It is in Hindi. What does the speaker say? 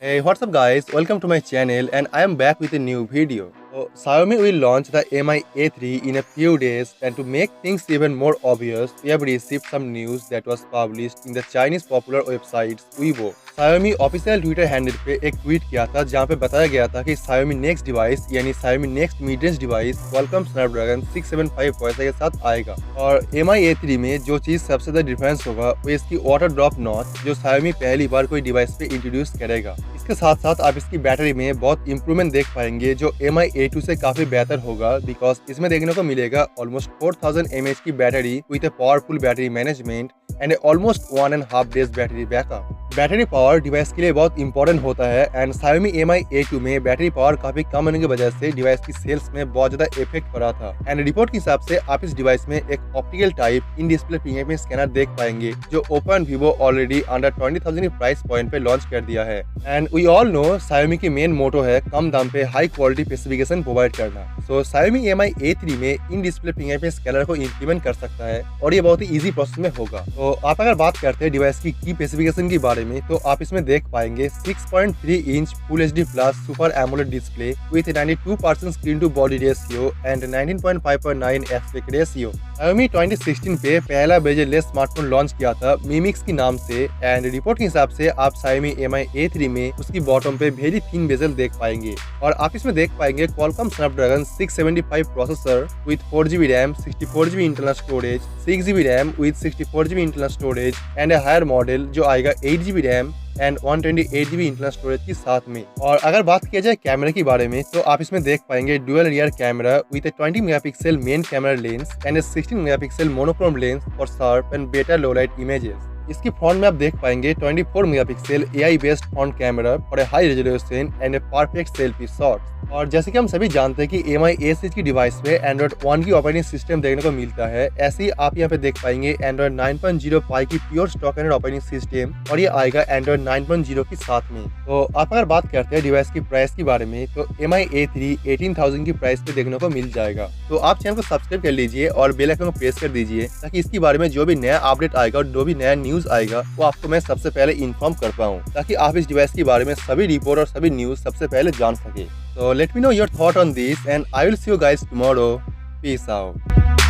Hey, what's up guys? Welcome to my channel and I am back with a new video. So, Xiaomi will launch the Mi A3 in a few days, and to make things even more obvious, we have received some news that was published in the Chinese popular website Weibo. Xiaomi official Twitter handle पे एक ट्वीट किया था जहां पे बताया गया था कि Xiaomi नेक्स्ट डिवाइस यानी Xiaomi next mid range device Qualcomm Snapdragon 675 processor के साथ आएगा। और Mi A3 में जो चीज सबसे ज्यादा डिफरेंस होगा वो इसकी वाटर ड्रॉप नॉच जो Xiaomi पहली बार कोई डिवाइस पे इंट्रोड्यूस करेगा। इसके साथ साथ आप इसकी बैटरी में बहुत इंप्रूवमेंट देख पाएंगे जो Mi A2 से काफी बेहतर होगा, बिकॉज इसमें देखने को मिलेगा ऑलमोस्ट 4000 mAh की battery with a powerful battery management and almost 1.5 days battery backup. Battery power device के लिए बहुत इंपॉर्टेंट होता है एंड Xiaomi Mi A2 में बैटरी पावर काफी कम होने की वजह से डिवाइस की सेल्स में बहुत ज्यादा इफेक्ट पड़ा था। एंड रिपोर्ट के हिसाब से आप इस डिवाइस में एक optical type in display fingerprint scanner देख पाएंगे जो ओपन वीवो ऑलरेडी अंडर 20,000 की प्राइस पॉइंट पे लॉन्च कर दिया है। And we all know Xiaomi की मेन मोटो है कम दाम पे हाई क्वालिटी स्पेसिफिकेशन प्रोवाइड करना। सो Xiaomi Mi A3 में इन डिस्प्ले फिंगरप्रिंट स्कैनर को इंप्लीमेंट कर सकता है और ये बहुत ही इजी प्रोसेस में होगा। तो आप अगर बात करते हैं डिवाइस की स्पेसिफिकेशन के बारे में तो आप इसमें देख पाएंगे 6.3 inch full HD plus super AMOLED display with 92% screen to body ratio and 19.5/9 aspect ratio. Xiaomi 2016 पे पहला बेजल-लेस स्मार्टफोन लॉन्च किया था मीमिक्स के नाम से एंड रिपोर्ट के हिसाब से आप Xiaomi Mi A3 में उसकी बॉटम पे वेरी थिन बेजल देख पाएंगे। और आप इसमें देख पाएंगे Qualcomm Snapdragon 675 processor with 4GB RAM, 64GB internal storage, 6GB RAM with 64GB internal storage and higher model जो आएगा 8GB RAM and 128GB internal storage के साथ में। और अगर बात किया जाए कैमरा के बारे में तो आप इसमें देख पाएंगे dual rear camera with 20 megapixel main camera lens and 16 megapixel monochrome lens for sharp and better low light images. इसकी फ्रंट में आप देख पाएंगे 24 megapixel AI based front camera for a high resolution and a perfect selfie shots. और जैसे कि हम सभी जानते हैं कि Mi A6 की डिवाइस में Android 1 की ऑपरेटिंग सिस्टम देखने को मिलता है, ऐसे ही आप यहाँ पे देख पाएंगे Android 9.0 Pie की pure stock Android operating system और ये आएगा Android 9.0 के साथ में। तो आप अगर बात करते हैं डिवाइस की प्राइस के बारे में तो Mi A3 18,000 की प्राइस पे देखने को मिल जाएगा। तो आप चैनल को सब्सक्राइब कर लीजिए और बेल आइकन को प्रेस कर दीजिए ताकि इसके बारे में जो भी नया अपडेट आएगा और जो भी नया न्यूज आएगा वो आपको मैं सबसे पहले इन्फॉर्म कर पाऊँ, ताकि आप इस डिवाइस के बारे में सभी रिपोर्ट और सभी न्यूज सबसे पहले जान सके। So let me know your thought on this and I will see you guys tomorrow. Peace out.